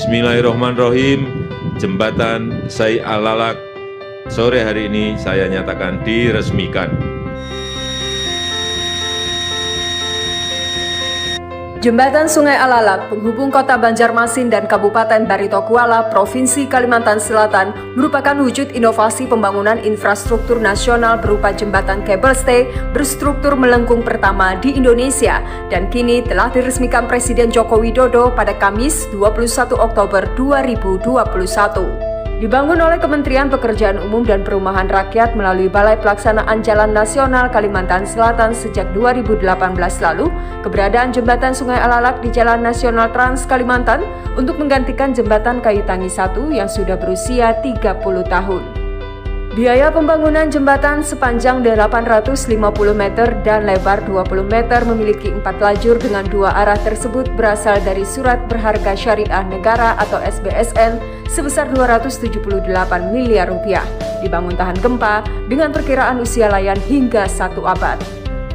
Bismillahirrahmanirrahim. Jembatan Syai Al-Lalak sore hari ini saya nyatakan diresmikan. Jembatan Sungai Alalak, penghubung kota Banjarmasin dan Kabupaten Barito Kuala, Provinsi Kalimantan Selatan, merupakan wujud inovasi pembangunan infrastruktur nasional berupa jembatan kabel stay berstruktur melengkung pertama di Indonesia dan kini telah diresmikan Presiden Joko Widodo pada Kamis 21 Oktober 2021. Dibangun oleh Kementerian Pekerjaan Umum dan Perumahan Rakyat melalui Balai Pelaksanaan Jalan Nasional Kalimantan Selatan sejak 2018 lalu, keberadaan Jembatan Sungai Alalak di Jalan Nasional Trans Kalimantan untuk menggantikan Jembatan Kayu Tangi 1 yang sudah berusia 30 tahun. Biaya pembangunan jembatan sepanjang 850 meter dan lebar 20 meter memiliki 4 lajur dengan 2 arah tersebut berasal dari Surat Berharga Syariah Negara atau SBSN sebesar 278 miliar rupiah, dibangun tahan gempa dengan perkiraan usia layan hingga 1 abad.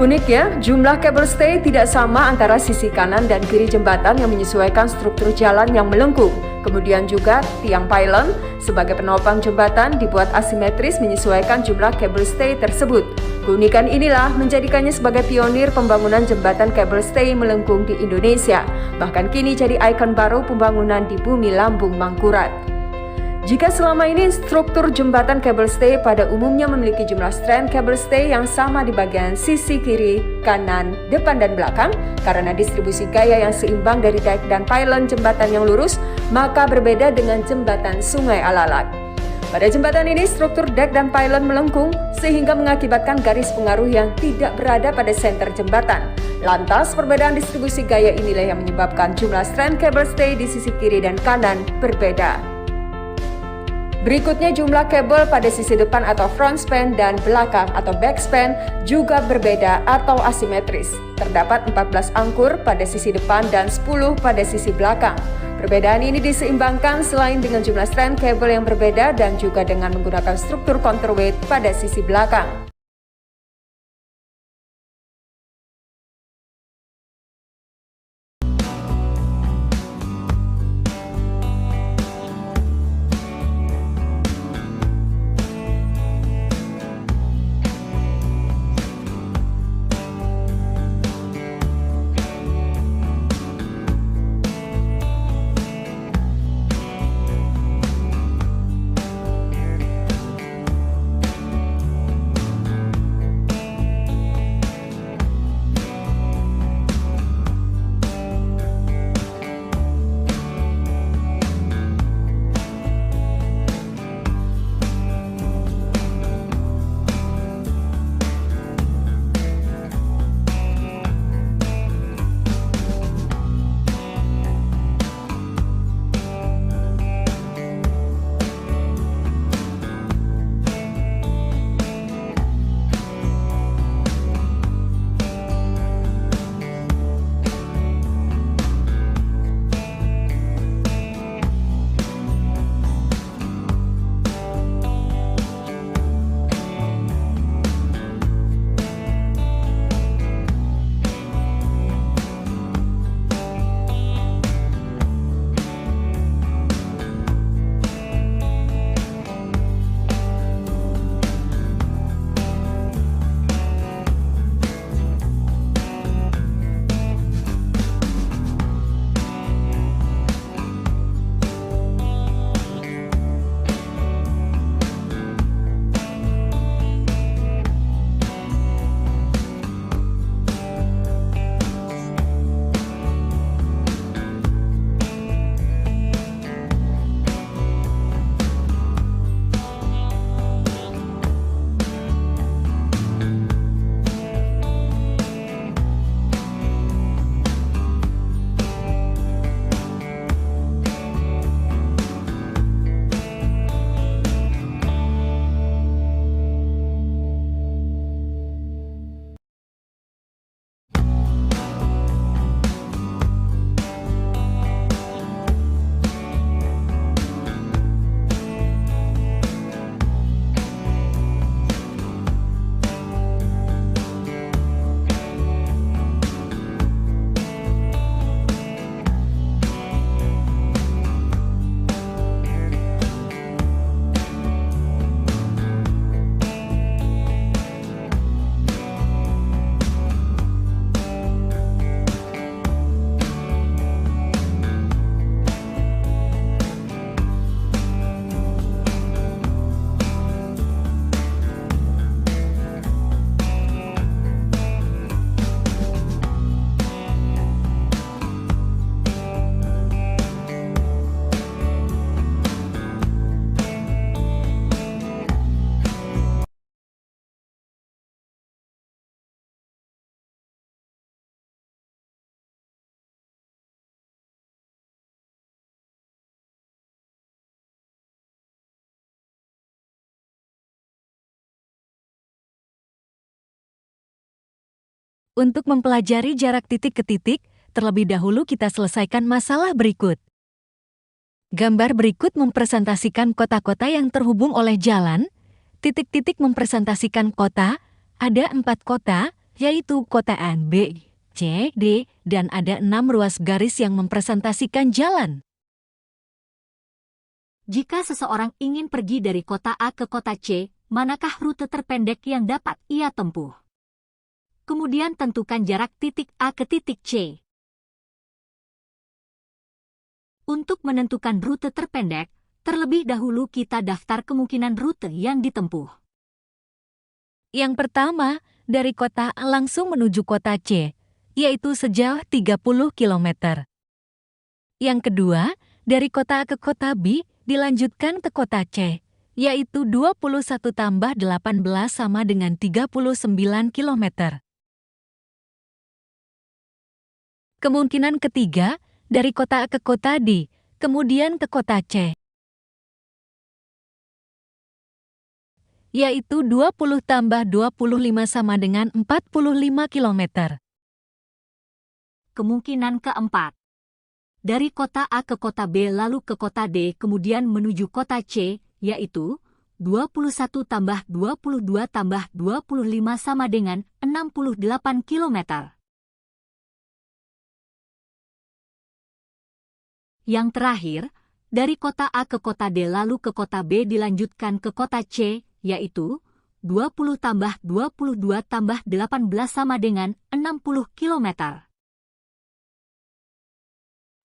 Uniknya, jumlah kabel stay tidak sama antara sisi kanan dan kiri jembatan yang menyesuaikan struktur jalan yang melengkung. Kemudian juga tiang pylon sebagai penopang jembatan dibuat asimetris menyesuaikan jumlah kabel stay tersebut. Keunikan inilah menjadikannya sebagai pionir pembangunan jembatan kabel stay melengkung di Indonesia. Bahkan kini jadi ikon baru pembangunan di bumi lambung Mangkurat. Jika selama ini struktur jembatan kabel stay pada umumnya memiliki jumlah strand kabel stay yang sama di bagian sisi kiri, kanan, depan, dan belakang, karena distribusi gaya yang seimbang dari dek dan pylon jembatan yang lurus, maka berbeda dengan jembatan Sungai Alalak. Pada jembatan ini, struktur dek dan pylon melengkung sehingga mengakibatkan garis pengaruh yang tidak berada pada senter jembatan. Lantas, perbedaan distribusi gaya inilah yang menyebabkan jumlah strand kabel stay di sisi kiri dan kanan berbeda. Berikutnya jumlah kabel pada sisi depan atau front span dan belakang atau back span juga berbeda atau asimetris. Terdapat 14 angkur pada sisi depan dan 10 pada sisi belakang. Perbedaan ini diseimbangkan selain dengan jumlah strand kabel yang berbeda dan juga dengan menggunakan struktur counterweight pada sisi belakang. Untuk mempelajari jarak titik ke titik, terlebih dahulu kita selesaikan masalah berikut. Gambar berikut mempresentasikan kota-kota yang terhubung oleh jalan. Titik-titik mempresentasikan kota. Ada 4 kota, yaitu kota A, B, C, D, dan ada 6 ruas garis yang mempresentasikan jalan. Jika seseorang ingin pergi dari kota A ke kota C, manakah rute terpendek yang dapat ia tempuh? Kemudian tentukan jarak titik A ke titik C. Untuk menentukan rute terpendek, terlebih dahulu kita daftar kemungkinan rute yang ditempuh. Yang pertama, dari kota A langsung menuju kota C, yaitu sejauh 30 km. Yang kedua, dari kota A ke kota B dilanjutkan ke kota C, yaitu 21 tambah 18 sama dengan 39 km. Kemungkinan ketiga, dari kota A ke kota D, kemudian ke kota C, yaitu 20 tambah 25 sama dengan 45 km. Kemungkinan keempat, dari kota A ke kota B lalu ke kota D kemudian menuju kota C, yaitu 21 tambah 22 tambah 25 sama dengan 68 km. Yang terakhir, dari kota A ke kota D lalu ke kota B dilanjutkan ke kota C, yaitu 20 tambah 22 tambah 18 sama dengan 60 km.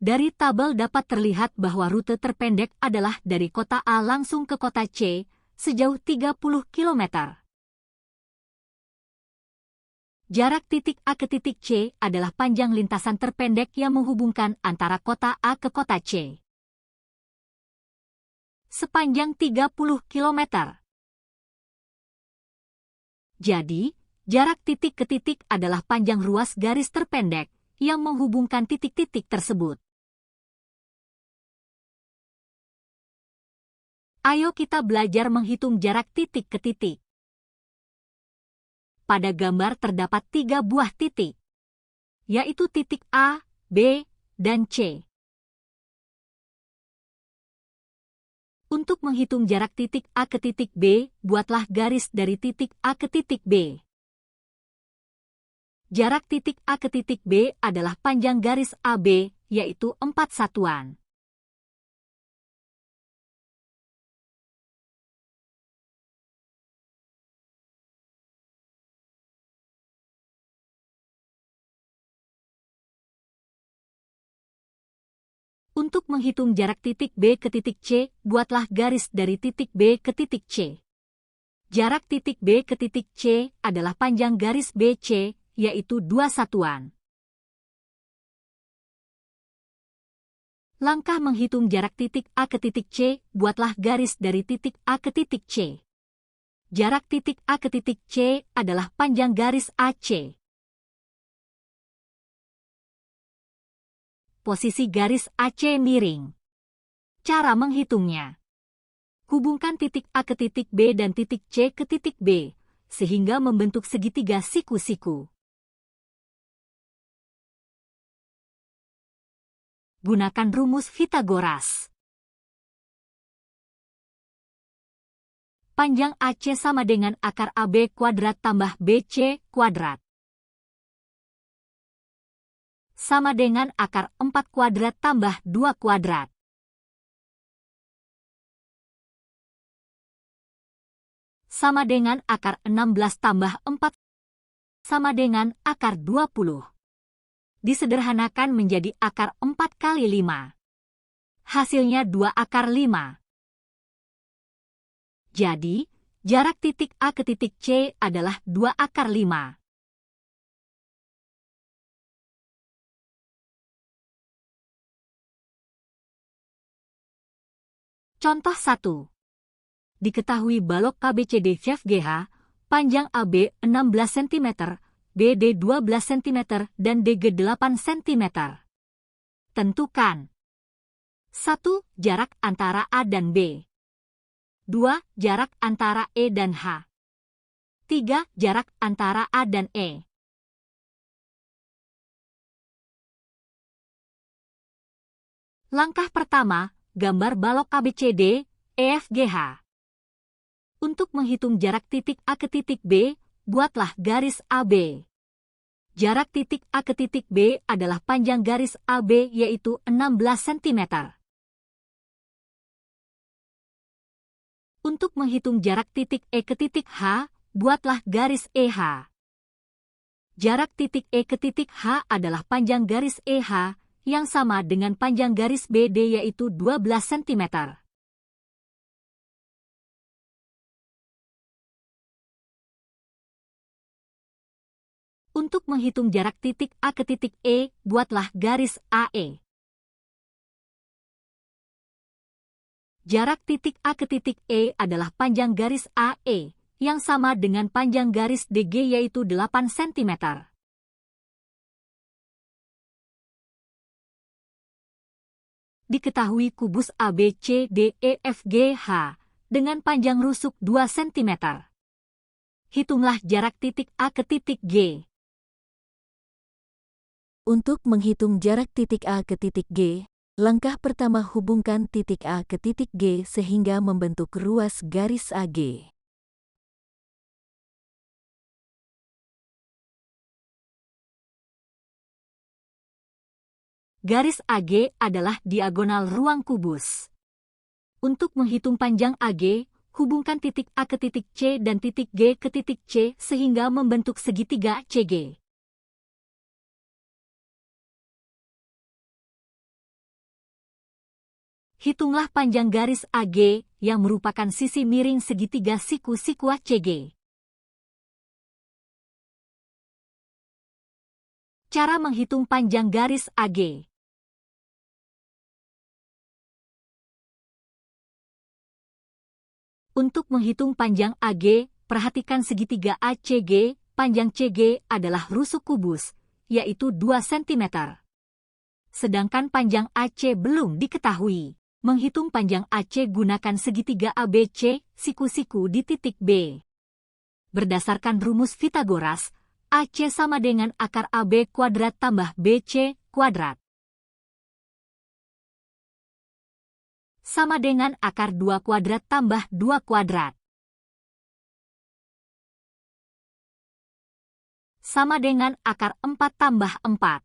Dari tabel dapat terlihat bahwa rute terpendek adalah dari kota A langsung ke kota C, sejauh 30 km. Jarak titik A ke titik C adalah panjang lintasan terpendek yang menghubungkan antara kota A ke kota C. Sepanjang 30 km. Jadi, jarak titik ke titik adalah panjang ruas garis terpendek yang menghubungkan titik-titik tersebut. Ayo kita belajar menghitung jarak titik ke titik. Pada gambar terdapat 3 buah titik, yaitu titik A, B, dan C. Untuk menghitung jarak titik A ke titik B, buatlah garis dari titik A ke titik B. Jarak titik A ke titik B adalah panjang garis AB, yaitu 4 satuan. Untuk menghitung jarak titik B ke titik C, buatlah garis dari titik B ke titik C. Jarak titik B ke titik C adalah panjang garis BC, yaitu 2 satuan. Langkah menghitung jarak titik A ke titik C, buatlah garis dari titik A ke titik C. Jarak titik A ke titik C adalah panjang garis AC. Posisi garis AC miring. Cara menghitungnya. Hubungkan titik A ke titik B dan titik C ke titik B, sehingga membentuk segitiga siku-siku. Gunakan rumus Pythagoras. Panjang AC sama dengan akar AB kuadrat tambah BC kuadrat. Sama dengan akar 4 kuadrat tambah 2 kuadrat. Sama dengan akar 16 tambah 4. Sama dengan akar 20. Disederhanakan menjadi akar 4 kali 5. Hasilnya 2 akar 5. Jadi, jarak titik A ke titik C adalah 2 akar 5. Contoh 1. Diketahui balok KBCD FGH, panjang AB 16 cm, BD 12 cm, dan DG 8 cm. Tentukan 1. Jarak antara A dan B. 2. Jarak antara E dan H. 3. Jarak antara A dan E. Langkah pertama, gambar balok ABCD, EFGH. Untuk menghitung jarak titik A ke titik B, buatlah garis AB. Jarak titik A ke titik B adalah panjang garis AB yaitu 16 cm. Untuk menghitung jarak titik E ke titik H, buatlah garis EH. Jarak titik E ke titik H adalah panjang garis EH yang sama dengan panjang garis BD yaitu 12 cm. Untuk menghitung jarak titik A ke titik E, buatlah garis AE. Jarak titik A ke titik E adalah panjang garis AE, yang sama dengan panjang garis DG yaitu 8 cm. Diketahui kubus ABCDEFGH dengan panjang rusuk 2 cm. Hitunglah jarak titik A ke titik G. Untuk menghitung jarak titik A ke titik G, langkah pertama hubungkan titik A ke titik G sehingga membentuk ruas garis AG. Garis AG adalah diagonal ruang kubus. Untuk menghitung panjang AG, hubungkan titik A ke titik C dan titik G ke titik C sehingga membentuk segitiga CG. Hitunglah panjang garis AG yang merupakan sisi miring segitiga siku-siku CG. Cara menghitung panjang garis AG. Untuk menghitung panjang AG, perhatikan segitiga ACG, panjang CG adalah rusuk kubus, yaitu 2 cm. Sedangkan panjang AC belum diketahui. Menghitung panjang AC gunakan segitiga ABC, siku-siku di titik B. Berdasarkan rumus Pythagoras, AC sama dengan akar AB kuadrat tambah BC kuadrat. Sama dengan akar 2 kuadrat tambah 2 kuadrat. Sama dengan akar 4 tambah 4.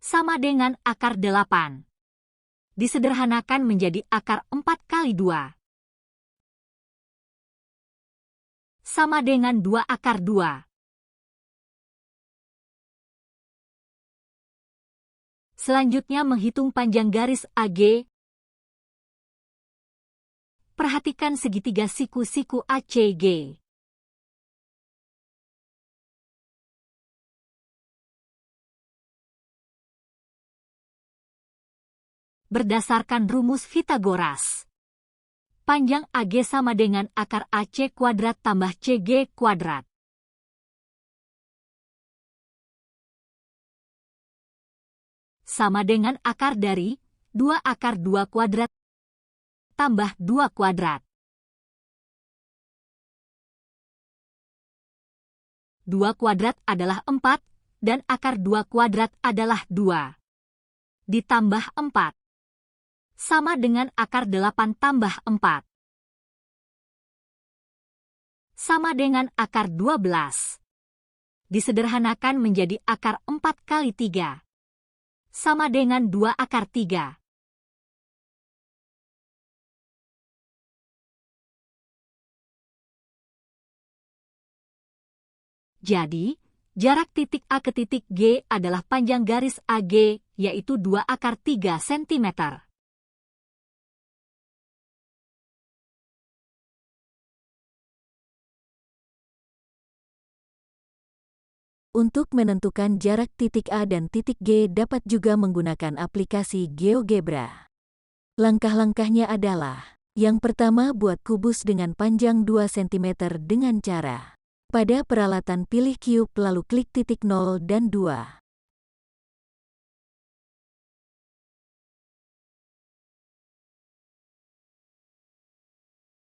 Sama dengan akar 8. Disederhanakan menjadi akar 4 kali 2. Sama dengan 2 akar 2. Selanjutnya menghitung panjang garis AG. Perhatikan segitiga siku-siku ACG. Berdasarkan rumus Pythagoras, panjang AG sama dengan akar AC kuadrat tambah CG kuadrat. Sama dengan akar dari 2 akar 2 kuadrat tambah 2 kuadrat. 2 kuadrat adalah 4, dan akar 2 kuadrat adalah 2. Ditambah 4. Sama dengan akar 8 tambah 4. Sama dengan akar 12. Disederhanakan menjadi akar 4 kali 3. Sama dengan 2 akar 3. Jadi, jarak titik A ke titik G adalah panjang garis AG, yaitu 2 akar 3 cm. Untuk menentukan jarak titik A dan titik G dapat juga menggunakan aplikasi GeoGebra. Langkah-langkahnya adalah: yang pertama, buat kubus dengan panjang 2 cm dengan cara: pada peralatan pilih cube lalu klik titik 0 dan 2.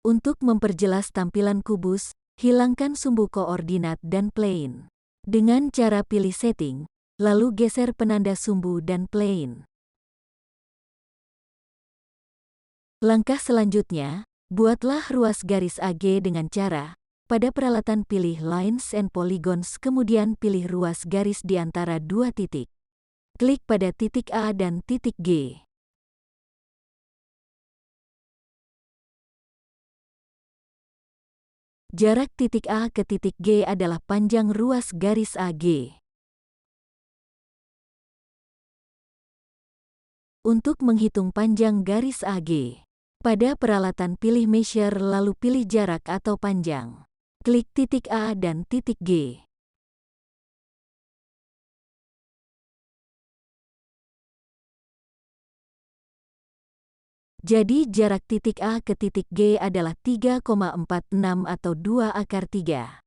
Untuk memperjelas tampilan kubus, hilangkan sumbu koordinat dan plane. Dengan cara pilih setting, Lalu geser penanda sumbu dan plane. Langkah selanjutnya, buatlah ruas garis AG dengan cara, pada peralatan pilih Lines and Polygons kemudian pilih ruas garis di antara dua titik. Klik pada titik A dan titik G. Jarak titik A ke titik G adalah panjang ruas garis AG. Untuk menghitung panjang garis AG, pada peralatan pilih Measure lalu pilih jarak atau panjang. Klik titik A dan titik G. Jadi jarak titik A ke titik G adalah 3,46 atau 2/3.